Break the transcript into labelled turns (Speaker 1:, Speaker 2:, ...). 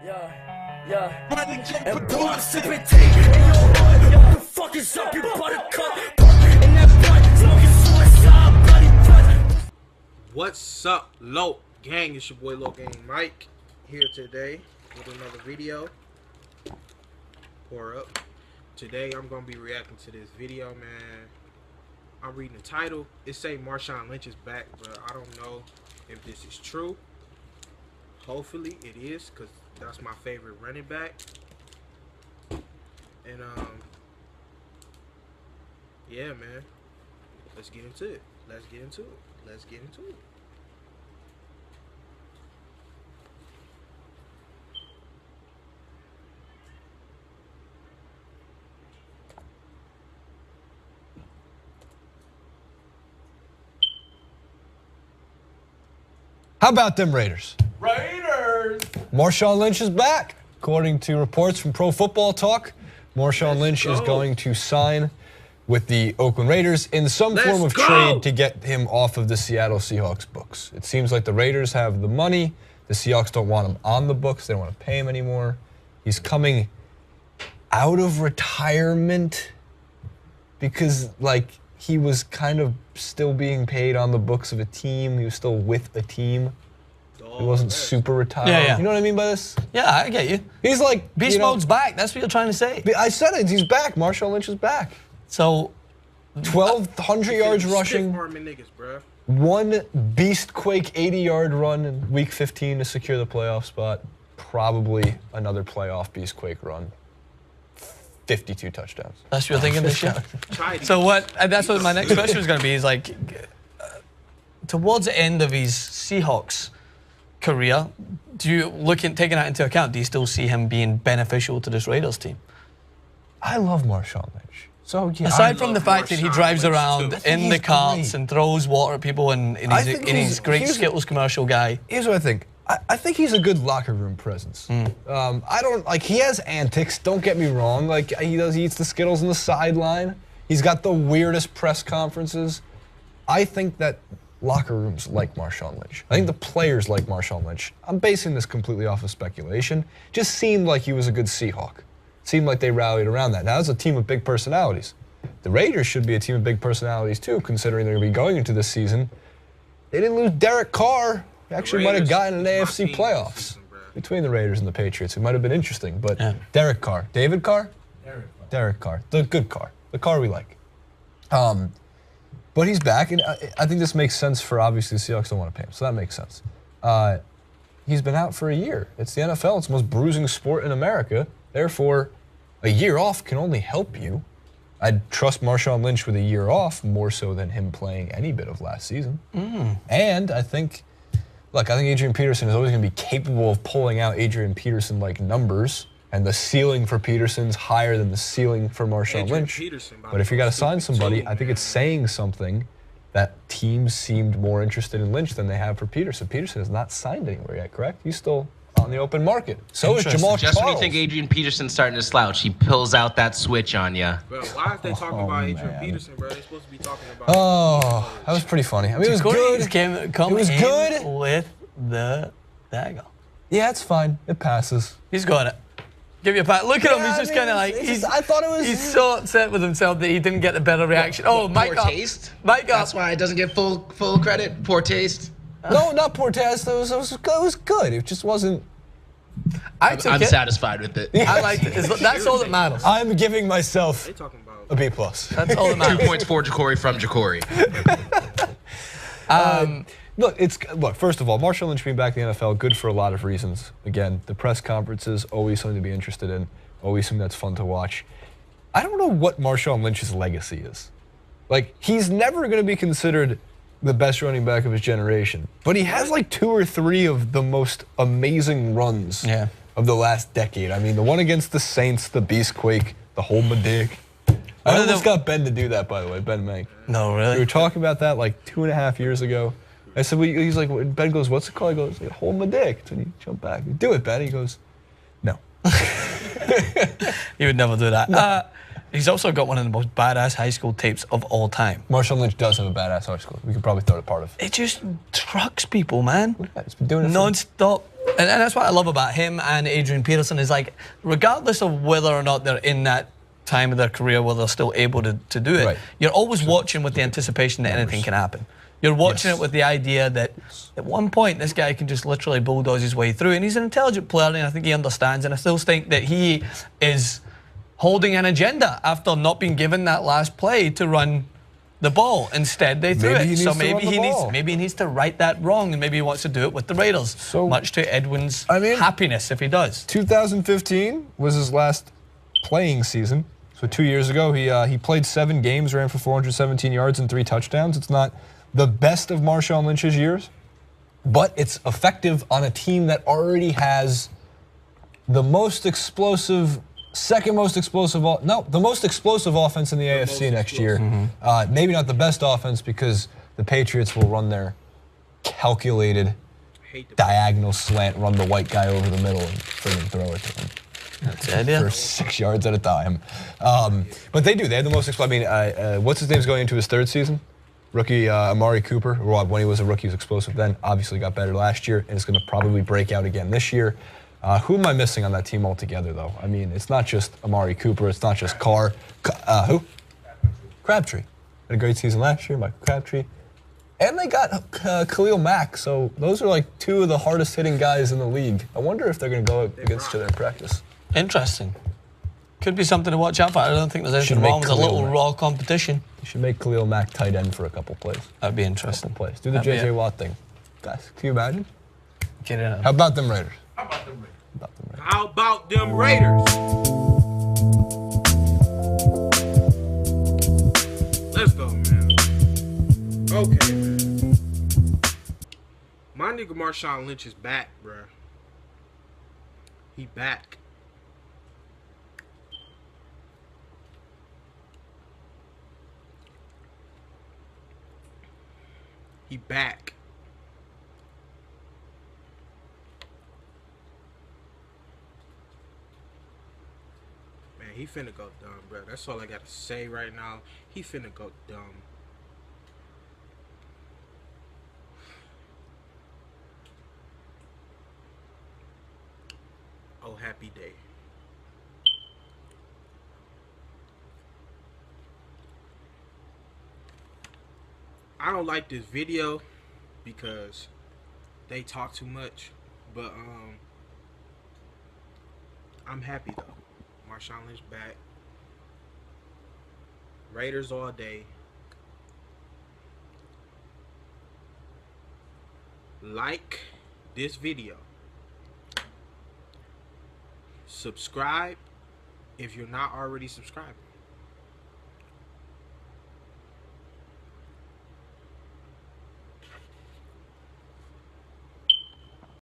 Speaker 1: Yeah. And boy, I'm sipping tea. Hey, yo, what the fuck is up, you buttercup? In that blunt, smoking suicide, bloody blood.
Speaker 2: What's up, Low Gang? It's your boy Low Gang Mike here today with another video. Pour up. Today I'm gonna be reacting to this video, man. I'm reading the title. It say MARSHAWN Lynch is back, but I don't know if this is true. Hopefully it is, because that's my favorite running back. And yeah, man. Let's get into it. Let's get into it.
Speaker 3: How about them Raiders?
Speaker 4: Raiders!
Speaker 3: MARSHAWN Lynch is back. According to reports from Pro Football Talk, MARSHAWN Lynch is going to sign with the Oakland Raiders in some form of trade to get him off of the Seattle Seahawks books. It seems like the Raiders have the money. The Seahawks don't want him on the books. They don't want to pay him anymore. He's coming out of retirement because, like, he was kind of still being paid on the books of a team. He was still with a team. He wasn't super retired.
Speaker 4: Yeah.
Speaker 3: You know what I mean by this?
Speaker 4: Yeah, I get you.
Speaker 3: He's like,
Speaker 4: Beast mode's back. That's what you're trying to say.
Speaker 3: I said it. He's back. MARSHAWN Lynch is back.
Speaker 4: So,
Speaker 3: 1,200 yards rushing. One beast quake 80-yard run in week 15 to secure the playoff spot. Probably another playoff beast quake run. 52 touchdowns.
Speaker 4: That's what you're thinking this year? So what, that's what my next question was going to be, is like, towards the end of his Seahawks career, do you, taking that into account, do you still see him being beneficial to this Raiders team?
Speaker 3: I love MARSHAWN Lynch. So yeah,
Speaker 4: aside from the fact that he drives around in the carts and throws water at people and he's great Skittles commercial guy.
Speaker 3: Here's what I think. I think he's a good locker room presence. I don't, like, he has antics, don't get me wrong. Like, he eats the Skittles on the sideline. He's got the weirdest press conferences. I think that locker rooms like MARSHAWN Lynch. I think the players like MARSHAWN Lynch. I'm basing this completely off of speculation. Just seemed like he was a good Seahawk. Seemed like they rallied around that. Now, that's a team of big personalities. The Raiders should be a team of big personalities too, considering they're going to be going into this season. They didn't lose Derek Carr. Actually might have gotten an AFC playoffs between the Raiders and the Patriots. It might have been interesting, but Derek Carr. David Carr? Derek Carr. The good Carr. The Carr we like. But he's back, and I think this makes sense for, obviously, the Seahawks don't want to pay him, so that makes sense. He's been out for a year. It's the NFL. It's the most bruising sport in America. Therefore, a year off can only help you. I'd trust MARSHAWN Lynch with a year off more so than him playing any bit of last season. And I think... Look, I think Adrian Peterson is always going to be capable of pulling out Adrian Peterson-like numbers, and the ceiling for Peterson's higher than the ceiling for MARSHAWN Lynch. But if you got to sign somebody, I think it's saying something that teams seemed more interested in Lynch than they have for Peterson. Peterson has not signed anywhere yet, correct? He's still on the open market. So is Jamal Charles.
Speaker 5: Just when you think Adrian Peterson's starting to slouch, he pulls out that switch on you.
Speaker 2: Bro, why is they talking about Adrian Peterson, bro? They're supposed to be talking about...
Speaker 3: Oh, that was pretty funny. I mean, it was good. It was good.
Speaker 4: With the dagger.
Speaker 3: Yeah, it's fine. It passes.
Speaker 4: He's got it. Give you a pat. Look at him. He's just kind of like...
Speaker 3: I thought it was...
Speaker 4: He's so upset with himself that he didn't get the better reaction. Oh, Mike
Speaker 5: Poor taste?
Speaker 4: Mike up.
Speaker 5: That's why it doesn't get full credit. Poor taste.
Speaker 3: No, not poor taste. It was good. It just wasn't...
Speaker 5: I'm satisfied with it.
Speaker 4: I liked it. That's all that matters.
Speaker 3: I'm giving myself a B+.
Speaker 4: That's all that matters.
Speaker 5: 2 points for Jacory from Jacory.
Speaker 3: Look, first of all, MARSHAWN Lynch being back in the NFL, good for a lot of reasons. Again, the press conferences, always something to be interested in, always something that's fun to watch. I don't know what MARSHAWN Lynch's legacy is. Like, he's never going to be considered the best running back of his generation, but he has like 2 or 3 of the most amazing runs of the last decade. I mean, the one against the Saints, the Beast Quake, the Hold My Dick. I almost got Ben to do that, by the way, Ben Mank.
Speaker 4: No, really?
Speaker 3: We were talking about that like 2.5 years ago. I said, well, he's like, Ben goes, what's it called? He goes, hold my dick. So you jump back. Do it, Ben. He goes, no.
Speaker 4: He would never do that.
Speaker 3: No.
Speaker 4: He's also got one of the most badass high school tapes of all time.
Speaker 3: Marshawn Lynch does have a badass high school. We could probably throw it a part of.
Speaker 4: It just trucks people, man.
Speaker 3: Yeah, he's been doing it
Speaker 4: non-stop. And that's what I love about him and Adrian Peterson is like, regardless of whether or not they're in that time of their career where they're still able to do it, you're always watching with the anticipation that anything can happen. You're watching it with the idea that at one point this guy can just literally bulldoze his way through, and he's an intelligent player, and I think he understands, and I still think that he is holding an agenda after not being given that last play to run the ball. Instead, they threw it. So maybe he needs to right that wrong, and maybe he wants to do it with the Raiders. So much to Edwin's happiness if he does.
Speaker 3: 2015 was his last playing season. So 2 years ago, he played 7 games, ran for 417 yards and 3 touchdowns. It's not the best of Marshawn Lynch's years, but it's effective on a team that already has the most explosive, the most explosive offense in the AFC next year. Maybe not the best offense because the Patriots will run their calculated diagonal slant, run the white guy over the middle and friggin' throw it to him.
Speaker 4: That's the idea.
Speaker 3: For 6 yards at a time. But they do. They have the most explosive. I mean, what's his name's going into his 3rd season? Rookie Amari Cooper, when he was a rookie, he was explosive then. Obviously got better last year, and is going to probably break out again this year. Who am I missing on that team altogether, though? I mean, it's not just Amari Cooper. It's not just Carr. Who? Crabtree. Had a great season last year, Michael Crabtree. And they got Khalil Mack, so those are like 2 of the hardest hitting guys in the league. I wonder if they're going to go against each other in practice.
Speaker 4: Interesting. Could be something to watch out for. I don't think there's anything wrong with a little raw competition.
Speaker 3: You should make Khalil Mack tight end for a couple plays.
Speaker 4: That'd be interesting.
Speaker 3: Plays. Do the J.J. Watt thing. Guys, can you imagine?
Speaker 4: Get in.
Speaker 3: How about them Raiders?
Speaker 2: How about them Raiders? Let's go, man. Okay, man. My nigga Marshawn Lynch is back, bruh. He back. He back. Man, he finna go dumb, bro. That's all I gotta say right now. He finna go dumb. Oh, happy day. I don't like this video because they talk too much, but I'm happy though. Marshawn Lynch back. Raiders all day. Like this video. Subscribe if you're not already subscribing.